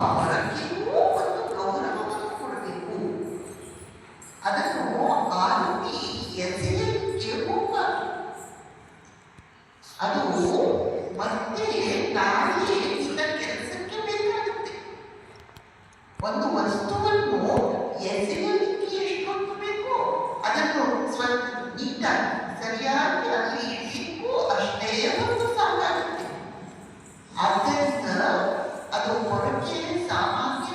ಹೊರಗಿಗೂ ಒಂದು ಗೌರವವನ್ನು ಕೊಡಬೇಕು. ಅದನ್ನು ಆರೋಪಿ ಎಸೆಯಲಿಕ್ಕೆ ಹೋಗಬಾರದು. ಅದು ಮತ್ತೆ ನಾಳೆ ಇದ್ದ ಕೆಲಸಕ್ಕೆ ಬೇಕಾಗುತ್ತೆ. ಒಂದು ವಸ್ತುವನ್ನು ಎಸೆಯಲಿಕ್ಕೆ ಎಷ್ಟೊತ್ತು ಬೇಕು ಅದನ್ನು ಸ್ವಲ್ಪ ನೀಟಾಗಿ ಸರಿಯಾಗಿ ಅಲ್ಲಿ ಇಡಲಿಕ್ಕೂ ಅಷ್ಟೇ ಒಂದು ಸಾಕಾಗುತ್ತೆ. ಆದ್ದರಿಂದ ಅದು ಹೊರಗೆ ಸಾಮಾನ್ಯ